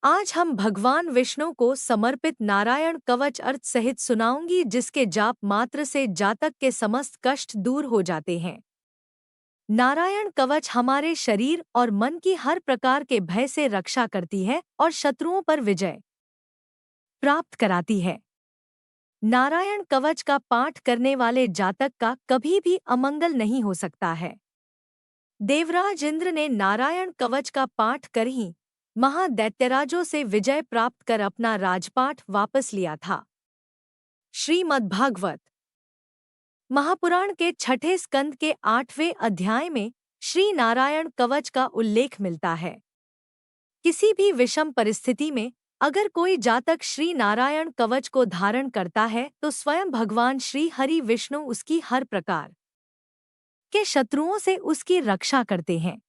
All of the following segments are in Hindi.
आज हम भगवान विष्णु को समर्पित नारायण कवच अर्थ सहित सुनाऊंगी, जिसके जाप मात्र से जातक के समस्त कष्ट दूर हो जाते हैं। नारायण कवच हमारे शरीर और मन की हर प्रकार के भय से रक्षा करती है और शत्रुओं पर विजय प्राप्त कराती है। नारायण कवच का पाठ करने वाले जातक का कभी भी अमंगल नहीं हो सकता है। देवराज इंद्र ने नारायण कवच का पाठ कर ही महादैत्यराजों से विजय प्राप्त कर अपना राजपाट वापस लिया था। श्रीमद्भागवत महापुराण के छठे स्कंद के 8वें अध्याय में श्री नारायण कवच का उल्लेख मिलता है। किसी भी विषम परिस्थिति में अगर कोई जातक श्री नारायण कवच को धारण करता है तो स्वयं भगवान श्री हरि विष्णु उसकी हर प्रकार के शत्रुओं से उसकी रक्षा करते हैं।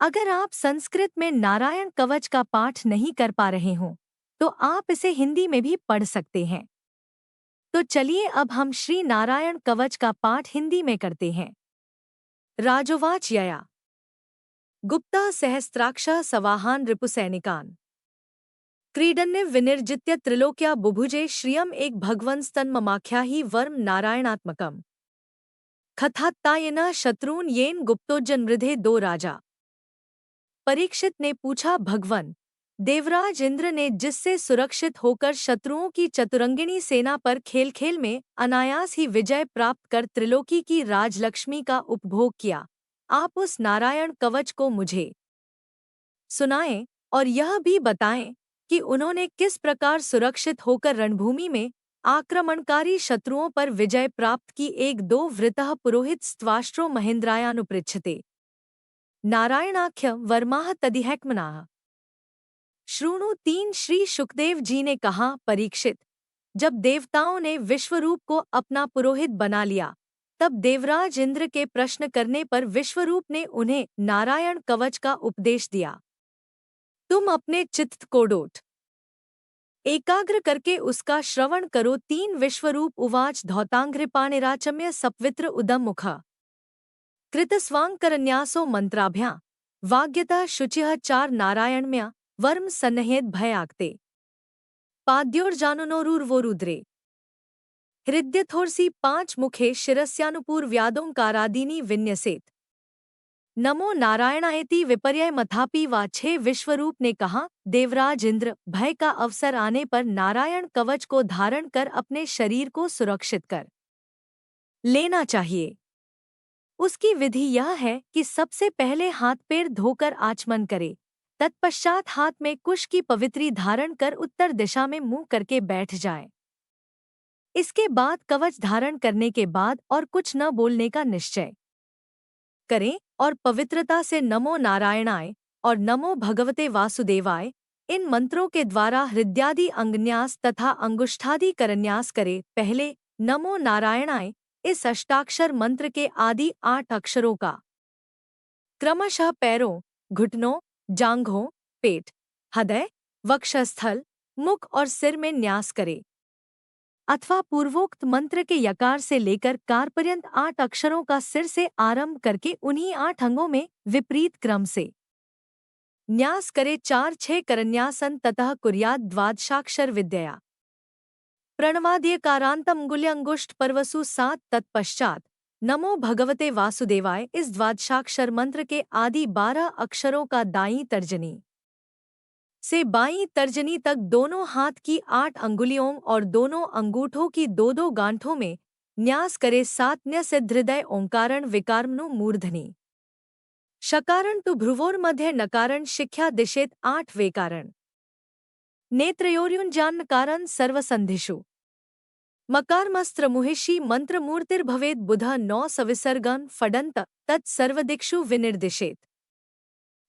अगर आप संस्कृत में नारायण कवच का पाठ नहीं कर पा रहे हों तो आप इसे हिंदी में भी पढ़ सकते हैं। तो चलिए अब हम श्री नारायण कवच का पाठ हिंदी में करते हैं। राजोवाच यया गुप्ता सहस्त्राक्षः सवाहान रिपुसैनिकान् क्रीडन्य विनिर्जित्य त्रिलोक्या बुभुजे श्रियम एक भगवंस्तन्ममाख्या ही वर्म नारायणात्मकम् खथात्तायेन शत्रून् येन गुप्तोज्जन्मृधे दो राजा। परीक्षित ने पूछा, भगवन देवराज इंद्र ने जिससे सुरक्षित होकर शत्रुओं की चतुरंगिणी सेना पर खेल खेल में अनायास ही विजय प्राप्त कर त्रिलोकी की राजलक्ष्मी का उपभोग किया, आप उस नारायण कवच को मुझे सुनाएं और यह भी बताएं कि उन्होंने किस प्रकार सुरक्षित होकर रणभूमि में आक्रमणकारी शत्रुओं पर विजय प्राप्त की। एक दो वृतः पुरोहित स्त्वाष्ट्रो महेन्द्रायानुपृच्छते नारायणाख्य वर्माः तदिहैक्मनाः। श्रृणु 3 श्री सुखदेव जी ने कहा, परीक्षित जब देवताओं ने विश्वरूप को अपना पुरोहित बना लिया तब देवराज इंद्र के प्रश्न करने पर विश्वरूप ने उन्हें नारायण कवच का उपदेश दिया। तुम अपने चित्त को डोट एकाग्र करके उसका श्रवण करो। 3 विश्वरूप उवाच धौतांघ्रिपाणिराचम्य सपवित्र उदम मुखा कृतस्वांकरन्यासो मंत्राभ्यां वाग्यतः शुचिः 4 नारायणम्या वर्म सन्नहेद भयाक्ते पाद्योर्जानुनोरुर्वोरुद्रे हृद्यथोर्सी 5 मुखे शिरस्यानुपूर्व्यादोंकारादीनि विन्यसेत नमो नारायणायति विपर्यय मथापि वा। 6 विश्वरूप ने कहा, देवराज इंद्र भय का अवसर आने पर नारायण कवच को धारण कर अपने शरीर को सुरक्षित कर लेना चाहिए। उसकी विधि यह है कि सबसे पहले हाथ पैर धोकर आचमन करे, तत्पश्चात हाथ में कुश की पवित्री धारण कर उत्तर दिशा में मुंह करके बैठ जाए। इसके बाद कवच धारण करने के बाद और कुछ न बोलने का निश्चय करें और पवित्रता से नमो नारायणाय और नमो भगवते वासुदेवाय इन मंत्रों के द्वारा हृदयादि अंगन्यास तथा अंगुष्ठादि करन्यास करे। पहले नमो नारायणाय इस अष्टाक्षर मंत्र के आदि 8 अक्षरों का क्रमशः पैरों, घुटनों, जांघों, पेट, हृदय, वक्षस्थल, मुख और सिर में न्यास करे, अथवा पूर्वोक्त मंत्र के यकार से लेकर कार पर्यंत 8 अक्षरों का सिर से आरंभ करके उन्हीं 8 अंगों में विपरीत क्रम से न्यास करे। 4-6 करन्यासन ततः कुर्यात् द्वादशाक्षर विद्यया प्रणवाद्यकारांतमंगुल्यंगुष्ठ परवसु 7 तत्पश्चात नमो भगवते वासुदेवाय इस द्वादशाक्षर मंत्र के आदि 12 अक्षरों का दाईं तर्जनी से बाईं तर्जनी तक दोनों हाथ की 8 अंगुलियों और दोनों अंगूठों की 2-2 गांठों में न्यास करे। 7 न्यसिद्ध हृदय ओंकारण विकारमनु मूर्धनि शकारण तु भ्रुवोर्मध्ये नकारण शिख्या दिशेत 8 वेकारण नेत्रयोर्युञ्जान्नकारण सर्वसन्धिषु मकारमस्त्रमुहिषी मंत्रमूर्तिर्भवेत् बुधः 9 सविसर्गन फडंत तत्सर्वदिक्षु विनिर्दिशेत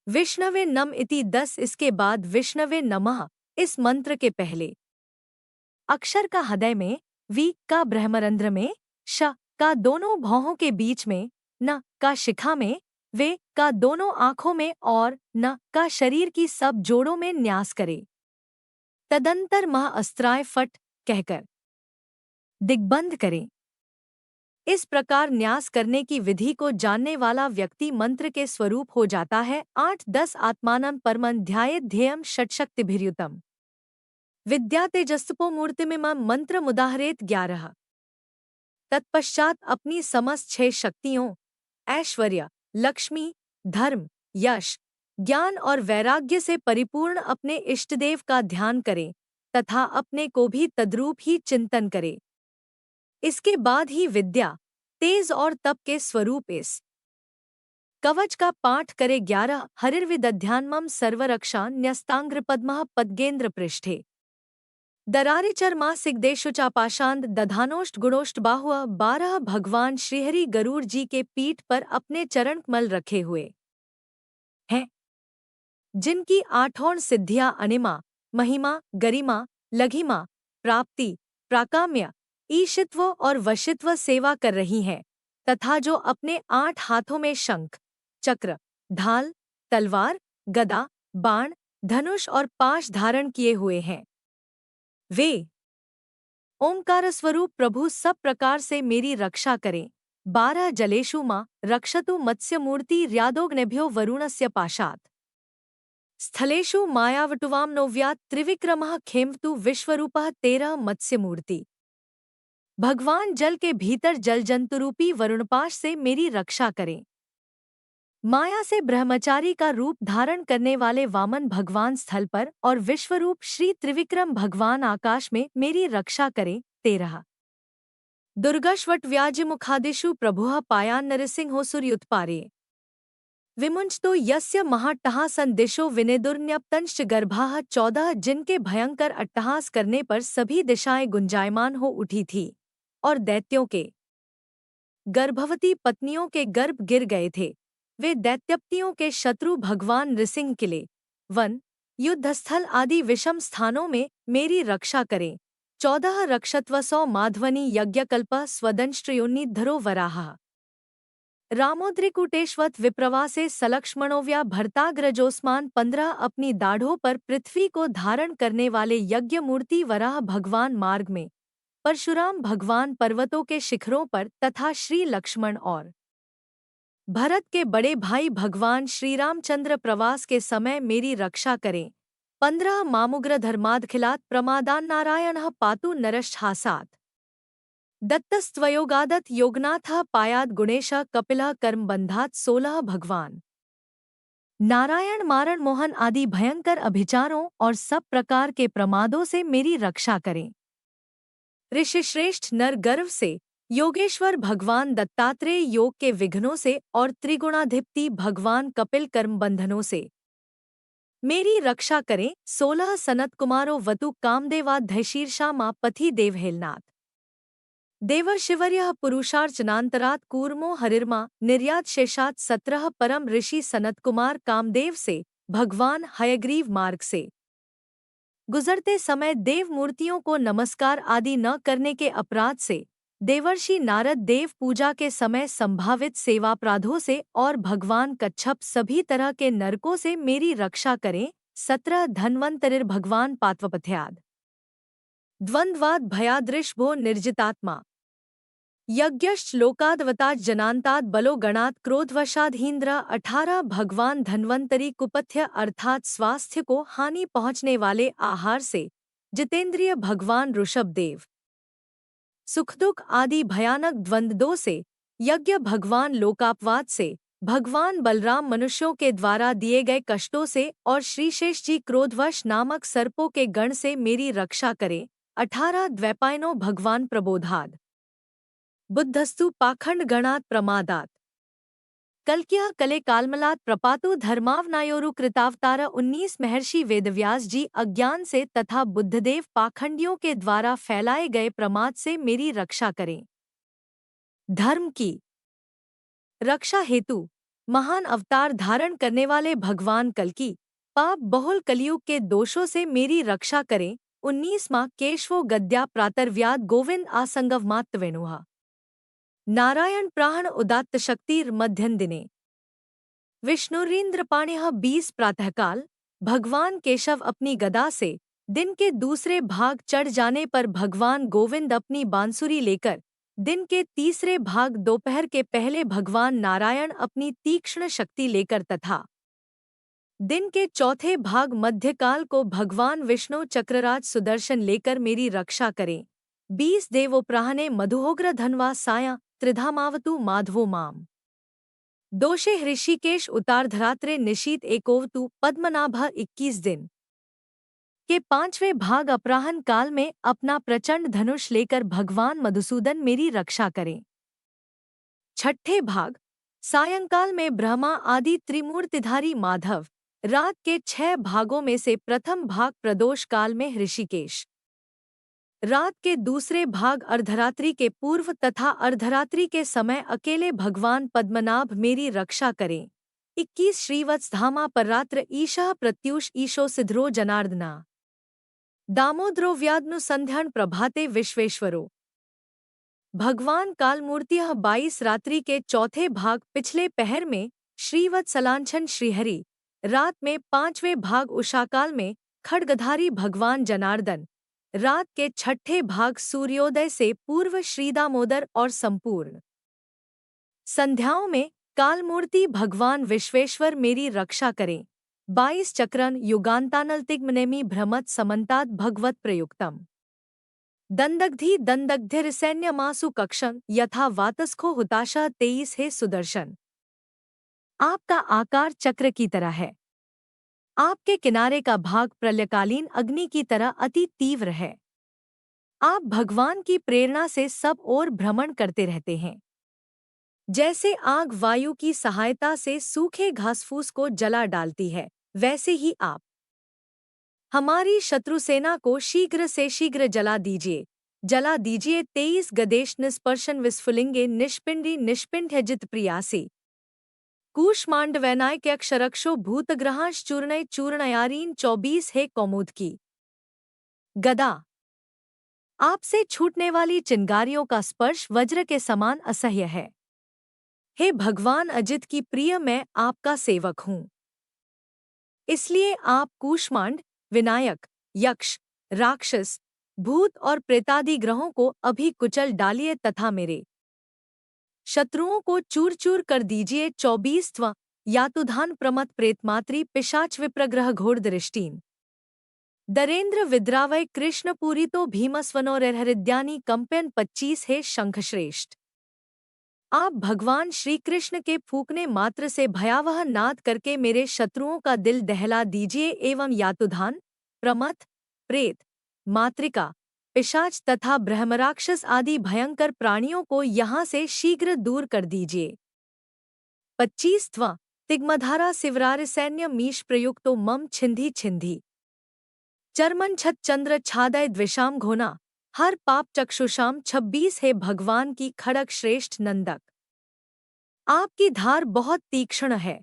विष्णवे नम इति 10। इसके बाद विष्णवे नमः इस मंत्र के पहले अक्षर का हृदय में, वी का ब्रह्मरंध्र में, श का दोनों भौहों के बीच में, न का शिखा में, वे का दोनों आँखों में और न का शरीर की सब जोड़ों में न्यास करे। तदंतर मह अस्त्राय फट कहकर दिग्बंध करें। इस प्रकार न्यास करने की विधि को जानने वाला व्यक्ति मंत्र के स्वरूप हो जाता है। 8-10 आत्मानं परमं ध्यायेत् ध्येयं षट्शक्तिभिर्युतम् विद्या तेजस्तपो मूर्तिमिमं मंत्र मुदाहरेत 11। तत्पश्चात अपनी समस्त 6 शक्तियों ऐश्वर्य, लक्ष्मी, धर्म, यश, ज्ञान और वैराग्य से परिपूर्ण अपने इष्टदेव का ध्यान करें तथा अपने को भी तद्रूप ही चिंतन करें। इसके बाद ही विद्या, तेज और तप के स्वरूप इस कवच का पाठ करे। 11 हरिर्विदध्यान्मं सर्वरक्षा न्यस्तांग्र पद्मः पद्गेन्द्र पृष्ठे दरारे चरमासिक देशुचापाशांद दधानोष्ट गुणोष्ट बाहुआ। 12 भगवान श्रीहरि गरुड़ जी के पीठ पर अपने चरण कमल रखे हुए हैं, जिनकी 8 सिद्धियां अनिमा, महिमा, गरिमा, लघिमा, प्राप्ति, प्राकाम्य, ईशित्व और वशित्व सेवा कर रही हैं, तथा जो अपने 8 हाथों में शंख, चक्र, ढाल, तलवार, गदा, बाण, धनुष और पाश धारण किए हुए हैं। वे ओंकार स्वरूप प्रभु सब प्रकार से मेरी रक्षा करें। 12 जलेषु मां रक्षतु मत्स्यमूर्ति र्यादोग्नेभ्यो वरुणस्य पाशात् स्थलेषु मायावटुवां नोव्यात् त्रिविक्रमः खेमतु विश्वरूपः। 13 मत्स्यमूर्ति भगवान जल के भीतर जल जंतुरूपी वरुणपाश से मेरी रक्षा करें। माया से ब्रह्मचारी का रूप धारण करने वाले वामन भगवान स्थल पर और विश्वरूप श्री त्रिविक्रम भगवान आकाश में मेरी रक्षा करें। 13 दुर्गश्वट व्याजिमुखादिषु प्रभुः पायान् नरसिंहोऽसुरयुत्पारे विमुञ्चतो यस्य महाट्टहासं दिशो विनेदुर्न्यप्तंश्च गर्भाः। 14 जिनके भयंकर अट्टहास करने पर सभी दिशाएं गुंजायमान हो उठी थी और दैत्यों के गर्भवती पत्नियों के गर्भ गिर गए थे। वे दैत्यपतियों के शत्रु भगवान नृसिंह किले, वन, युद्धस्थल आदि विषम स्थानों में मेरी रक्षा करें। 14 रक्षत्वसौ माधवनी यज्ञकल्प स्वदंष्ट्रयोन्निधरो वराह रामोद्रिकूटेश्वत विप्रवासे सलक्ष्मणोव्या भरताग्रजोस्मान। 15 अपनी दाढ़ों पर पृथ्वी को धारण करने वाले यज्ञ मूर्ति वराह भगवान मार्ग में, परशुराम भगवान पर्वतों के शिखरों पर तथा श्री लक्ष्मण और भरत के बड़े भाई भगवान श्रीरामचंद्र प्रवास के समय मेरी रक्षा करें। 15 मामुग्र धर्मादखिलात् प्रमादान् नारायणः पातु नरश्हासात् दत्तस्त्वयोगादत् योगनाथः पायात् गुणेशः कपिलः कर्मबन्धात्। 16 भगवान नारायण मारण मोहन आदि भयंकर अभिचारों और सब प्रकार के प्रमादों से मेरी रक्षा करें। ऋषिश्रेष्ठ नर गर्व से योगेश्वर भगवान दत्तात्रेय योग के विघ्नों से और त्रिगुणाधिपति भगवान कपिल कर्म बंधनों से मेरी रक्षा करें। 16 सनत कुमारो वतु कामदेवाधैशीर्षा मां पथि देवहेलनाथ देवर्षिवर्यः पुरुषार्चनांतरात् कूर्मो हरिर्मा निर्यात शेषात्। 17 परम ऋषि सनत कुमार कामदेव से भगवान हयग्रीव मार्ग से गुजरते समय देव मूर्तियों को नमस्कार आदि न करने के अपराध से, देवर्षि नारद देव पूजा के समय संभावित सेवापराधों से और भगवान कच्छप सभी तरह के नरकों से मेरी रक्षा करें। 17 धन्वंतरिर भगवान पात्वपथ्याद द्वंद्वाद भयादृशभो निर्जितात्मा यज्ञश्च लोकादवताज जनांताद बलो गणात क्रोधवशाधीन्द्र। 18 भगवान धन्वंतरी कुपथ्य अर्थात स्वास्थ्य को हानि पहुँचने वाले आहार से, जितेंद्रिय भगवान ऋषभदेव सुख दुख आदि भयानक द्वंद्वों से, यज्ञ भगवान लोकापवाद से, भगवान बलराम मनुष्यों के द्वारा दिए गए कष्टों से और श्रीशेष जी क्रोधवश नामक सर्पों के गण से मेरी रक्षा करें। 18 द्वैपायनो भगवान प्रबोधाद बुद्धस्तु पाखंड गणात् प्रमादात् कल्क्यः कले कालमलात् प्रपातु धर्मावनायोरु कृतावतार। 19 महर्षि वेदव्यास जी अज्ञान से तथा बुद्धदेव पाखंडियों के द्वारा फैलाए गए प्रमाद से मेरी रक्षा करें। धर्म की रक्षा हेतु महान अवतार धारण करने वाले भगवान कल्कि पाप बहुल कलियुग के दोषों से मेरी रक्षा करें। 19 माँ केशवो गद्या प्रातर्व्याद गोविंद आसंगवमात्वेणुः नारायण प्राण उदात्त शक्तिर मध्यन दिने विष्णुरीन्द्रपाण्यः 20 प्रातःकाल भगवान केशव अपनी गदा से दिन के दूसरे भाग चढ़ जाने पर भगवान गोविंद अपनी बांसुरी लेकर दिन के तीसरे भाग दोपहर के पहले भगवान नारायण अपनी तीक्ष्ण शक्ति लेकर तथा दिन के चौथे भाग मध्यकाल को भगवान विष्णु चक्रराज सुदर्शन लेकर मेरी रक्षा करें। 20 देवोप्राहने मधुहोग्र धनवा साया त्रिधामावतु माधवो माम। दोषे ऋषिकेश उतार्धरात्रे निशीत एकोवतु पद्मनाभ 21 दिन के पांचवें भाग अपराह्न काल में अपना प्रचंड धनुष लेकर भगवान मधुसूदन मेरी रक्षा करें। छठे भाग सायंकाल में ब्रह्मा आदि त्रिमूर्तिधारी माधव। रात के 6 भागों में से प्रथम भाग प्रदोष काल में ऋषिकेश। रात के दूसरे भाग अर्धरात्रि के पूर्व तथा अर्धरात्रि के समय अकेले भगवान पद्मनाभ मेरी रक्षा करें। 21 श्रीवत्स धामा पर रात्र ईशः प्रत्युष ईशो सिद्धरो जनार्दना दामोदरो व्याद्नुसंध्यान प्रभाते विश्वेश्वरो। भगवान कालमूर्तियः 22 रात्रि के चौथे भाग पिछले पहर में श्रीवत्सलांछन श्रीहरि। रात में 5वें भाग उषाकाल में खड्गधारी भगवान जनार्दन। रात के 6ठे भाग सूर्योदय से पूर्व श्रीदामोदर और संपूर्ण संध्याओं में कालमूर्ति भगवान विश्वेश्वर मेरी रक्षा करें। 22 चक्रन युगांतानलतिग्मनेमि भ्रमत समन्तात् भगवत प्रयुक्तम दंदग्धि दंदग्धिर्सैन्यमासु कक्षं यथा वातस्को हुताशः 23 हे सुदर्शन। आपका आकार चक्र की तरह है। आपके किनारे का भाग प्रलयकालीन अग्नि की तरह अति तीव्र है। आप भगवान की प्रेरणा से सब ओर भ्रमण करते रहते हैं। जैसे आग वायु की सहायता से सूखे घासफूस को जला डालती है, वैसे ही आप हमारी शत्रुसेना को शीघ्र से शीघ्र जला दीजिए। 23 गदेश निस्पर्शन विस्फुलिंगे निष्पिंडी निष्पिंड प्रियासी कूष्मांडवैनायक्यक्षरक्षो भूतग्रहांश चूर्णय चूर्णयारीन 24 हे कौमुद की गदा। आपसे छूटने वाली चिंगारियों का स्पर्श वज्र के समान असह्य है। हे भगवान अजित की प्रिय, मैं आपका सेवक हूँ। इसलिए आप कूष्मांड, विनायक, यक्ष, राक्षस, भूत और प्रेतादि ग्रहों को अभी कुचल डालिए तथा मेरे शत्रुओं को चूर चूर कर दीजिए। 24वां यातुधान प्रमत प्रेतमात्री पिशाच विप्रग्रह घोर दृष्टीन दरेंद्र विद्रावय कृष्णपुरी तो भीमस्वनोरहृद्यानि कंपन 25 हे शंखश्रेष्ठ। आप भगवान श्री कृष्ण के फूंकने मात्र से भयावह नाद करके मेरे शत्रुओं का दिल दहला दीजिए एवं यातुधान, प्रमथ, प्रेत, मातृका, पिशाच तथा ब्रह्मराक्षस आदि भयंकर प्राणियों को यहाँ से शीघ्र दूर कर दीजिए। 25वां तिग्मधारा शिवरार सैन्य मीश प्रयुक्तो मम छिंधी छिंधी चर्मन छत चंद्र छादय द्विषाम घोना हर पाप चक्षुषाम 26 हे भगवान की खड़ग श्रेष्ठ नंदक। आपकी धार बहुत तीक्ष्ण है।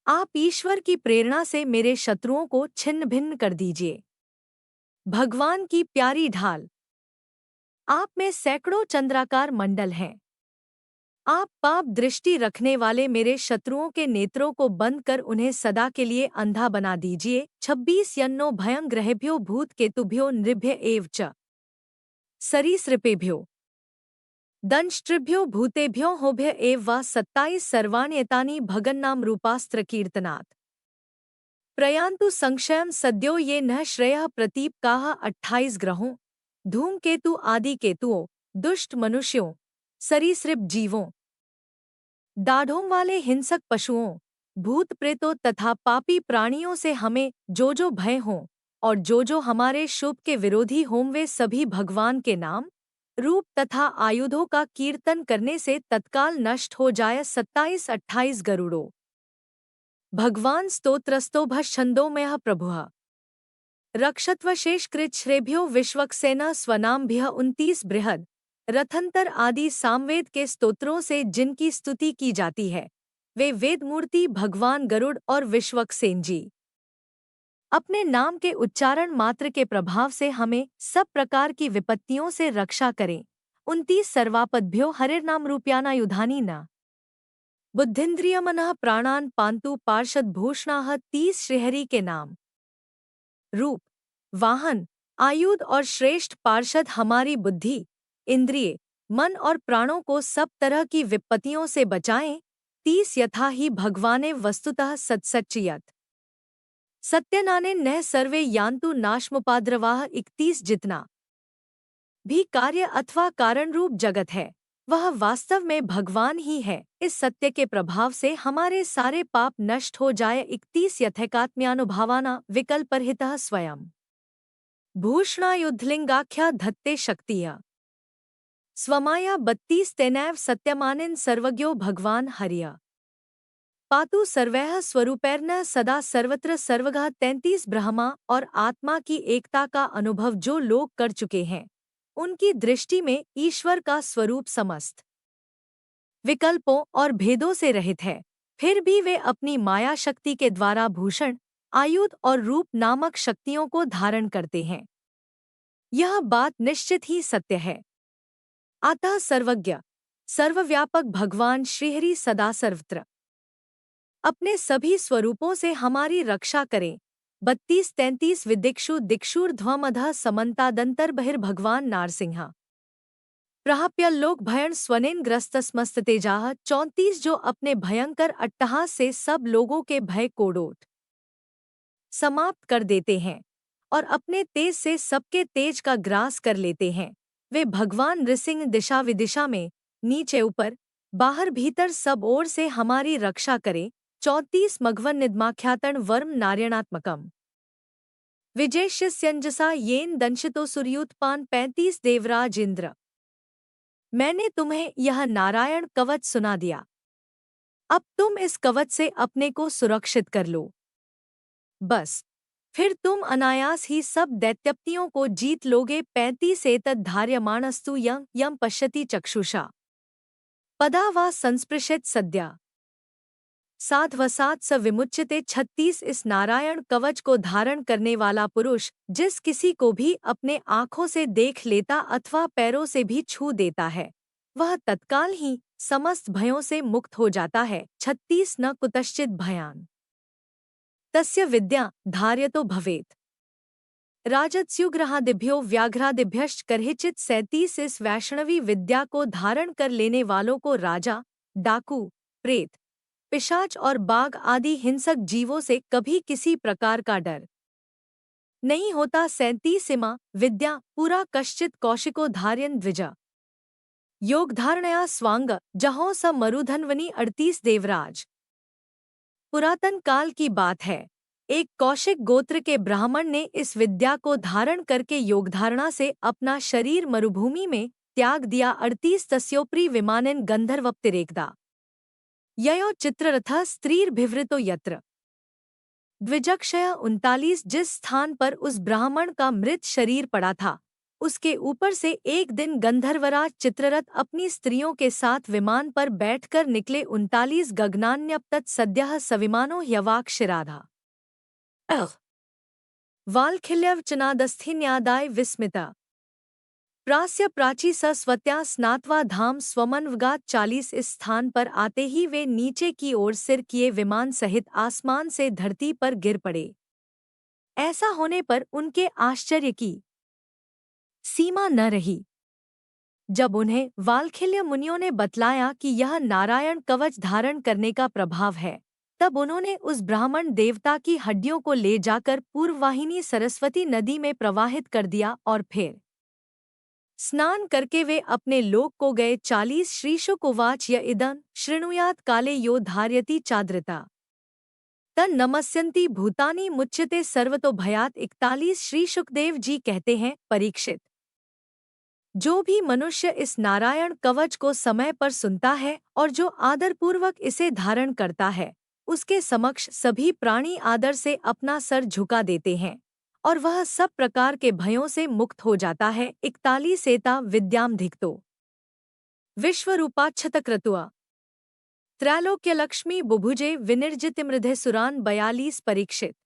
आप ईश्वर की प्रेरणा से मेरे शत्रुओं को छिन्न भिन्न कर दीजिए। भगवान की प्यारी ढाल। आप में सैकड़ों चंद्राकार मंडल हैं। आप पाप दृष्टि रखने वाले मेरे शत्रुओं के नेत्रों को बंद कर उन्हें सदा के लिए अंधा बना दीजिए। 26 यन्नो भयं ग्रहेभ्यो भूत केतुभ्यो नृभ्य एव च सरीसृपेभ्यो दंष्ट्रिभ्यो भूतेभ्यो होभ्य एव वा 27 सर्वाण्येतानि भगन्नाम रूपास्त्र कीर्तनात् प्रयान्तु संक्षयम सद्यो ये न श्रेयः प्रतीप काह। 28 ग्रहों, धूमकेतु आदि केतुओं, दुष्ट मनुष्यों, सरीसृप जीवों, दाढ़ों वाले हिंसक पशुओं, भूत प्रेतों तथा पापी प्राणियों से हमें जो भय हों और जो हमारे शुभ के विरोधी हों, वे सभी भगवान के नाम, रूप तथा आयुधों का कीर्तन करने से तत्काल नष्ट हो जाए। 27-28 गरुड़ों। भगवान स्तोत्रस्तोभ छंदोमयः प्रभुः रक्षत्वशेष श्रेभ्यो विश्वक्सेन स्वनामभ्यः 29 बृहद रथंतर आदि सामवेद के स्तोत्रों से जिनकी स्तुति की जाती है, वे वेदमूर्ति भगवान गरुड़ और विश्वक्सेन जी। अपने नाम के उच्चारण मात्र के प्रभाव से हमें सब प्रकार की विपत्तियों से रक्षा करें। 29 सर्वापद्भ्यो हरिर्नामरूप्यानायुधानि न बुद्धिन्द्रियमनः प्राणान पान्तु पार्षद भूषणाः 30 श्रीहरि के नाम, रूप, वाहन, आयुध और श्रेष्ठ पार्षद हमारी बुद्धि, इंद्रिय, मन और प्राणों को सब तरह की विपत्तियों से बचाएं। 30 यथा ही भगवाने वस्तुतः सत्सच्चियत सत्यनाने न सर्वे यान्तु नाशमुपाद्रवाह। 31 जितना भी कार्य अथवा कारण रूप जगत है वह वास्तव में भगवान ही है। इस सत्य के प्रभाव से हमारे सारे पाप नष्ट हो जाए। 31 यथैकात्म्यानुभावाना विकल्परहितः स्वयं भूषणायुद्धलिंगाख्या धत्ते शक्तिया स्वमाया। 32 तेनैव सत्यमानिन सर्वज्ञो भगवान हरिया पातु सर्वैः स्वरूपैर्न सदा सर्वत्र सर्वगः। 33 ब्रह्मा और आत्मा की एकता का अनुभव जो लोग कर चुके हैं उनकी दृष्टि में ईश्वर का स्वरूप समस्त विकल्पों और भेदों से रहित है। फिर भी वे अपनी माया शक्ति के द्वारा भूषण, आयुध और रूप नामक शक्तियों को धारण करते हैं। यह बात निश्चित ही सत्य है। अतः सर्वज्ञ सर्वव्यापक भगवान श्रीहरि सदा सर्वत्र अपने सभी स्वरूपों से हमारी रक्षा करें। 32-33 विदिक्षु दिक्षुर्ध्वमधः समन्तादंतर्बहिर्भगवान नारसिंह प्राप्यल्लोक भयन स्वनेन ग्रस्तस्मस्ततेजाह। 34 जो अपने भयंकर अट्टहास से सब लोगों के भय को डोट समाप्त कर देते हैं और अपने तेज से सबके तेज का ग्रास कर लेते हैं। वे भगवान नृसिंह दिशा विदिशा में नीचे ऊपर बाहर भीतर सब ओर से हमारी रक्षा करें। 34 मघवन निद्माख्यातन वर्म नारायणात्मकम विजयस्यंजसा येन दंशितो सूर्योत्पान। 35 देवराज इंद्र मैंने तुम्हें यह नारायण कवच सुना दिया, अब तुम इस कवच से अपने को सुरक्षित कर लो। बस फिर तुम अनायास ही सब दैत्यप्तियों को जीत लोगे। 35 एतद् धार्यमाणस्तु यं यं पश्यति चक्षुषा पदा वा संस्पृशेत सद्या साध्वसात् स विमुच्यते। 36 इस नारायण कवच को धारण करने वाला पुरुष जिस किसी को भी अपने आँखों से देख लेता अथवा पैरों से भी छू देता है वह तत्काल ही समस्त भयों से मुक्त हो जाता है। 36 न कुतश्चित् भयान् तस्य विद्या धार्यतो भवेत् राजत्स्युग्रहादिभ्यो व्याघ्रादिभ्यश्च करहिचित्। 37 इस वैष्णवी विद्या को धारण कर लेने वालों को राजा, डाकू, प्रेत, पिशाच और बाघ आदि हिंसक जीवों से कभी किसी प्रकार का डर नहीं होता। 37 इमा विद्या पूरा कश्चित कौशिको धार्यन् द्विज योगधारणया स्वांग जहों स मरुधन्वनि। 38 देवराज पुरातन काल की बात है, एक कौशिक गोत्र के ब्राह्मण ने इस विद्या को धारण करके योगधारणा से अपना शरीर मरुभूमि में त्याग दिया। 38 तस्योपरि विमानेन गंधर्वप्तिरेकदा ययो चित्ररथः स्त्रीर्भिवृतो यत्र द्विजक्षय। 39 जिस स्थान पर उस ब्राह्मण का मृत शरीर पड़ा था उसके ऊपर से एक दिन गंधर्वराज चित्ररथ अपनी स्त्रियों के साथ विमान पर बैठकर निकले। 39 गगनान्यप्तत् सद्यः सविमानो ह्यवाक्षिराधा वाल्खिल्यवचनादस्थिन्यादाय विस्मिता प्रास्य प्राची स स्वत्या स्नात्वा धाम स्वमन्वगात। 40 इस स्थान पर आते ही वे नीचे की ओर सिर किए विमान सहित आसमान से धरती पर गिर पड़े। ऐसा होने पर उनके आश्चर्य की सीमा न रही। जब उन्हें वाल्खिल्य मुनियों ने बतलाया कि यह नारायण कवच धारण करने का प्रभाव है तब उन्होंने उस ब्राह्मण देवता की हड्डियों को ले जाकर पूर्ववाहिनी सरस्वती नदी में प्रवाहित कर दिया और फिर स्नान करके वे अपने लोक को गए। 40 श्रीशुकुवाच य इदं शृणुयात् काले यो धार्यति चाद्रिता तन् नमस्यन्ति भूतानि मुच्यते सर्वतो भयात्। 41 श्री शुकदेव जी कहते हैं, परीक्षित, जो भी मनुष्य इस नारायण कवच को समय पर सुनता है और जो आदरपूर्वक इसे धारण करता है उसके समक्ष सभी प्राणी आदर से अपना सर झुका देते हैं और वह सब प्रकार के भयों से मुक्त हो जाता है। 41 एता विद्यामधिक्तो विश्वरूपाच्छतक्रतुआ त्रैलोक्यलक्ष्मी बुभुजे विनिर्जितिमृधे सुरान। 42 परीक्षित,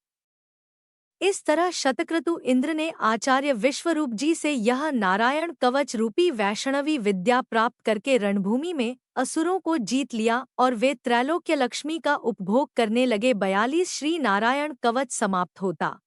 इस तरह शतक्रतु इंद्र ने आचार्य विश्वरूप जी से यह नारायण कवच रूपी वैष्णवी विद्या प्राप्त करके रणभूमि में असुरों को जीत लिया और वे त्रैलोक्य लक्ष्मी का उपभोग करने लगे। 42 श्री नारायण कवच समाप्त होता।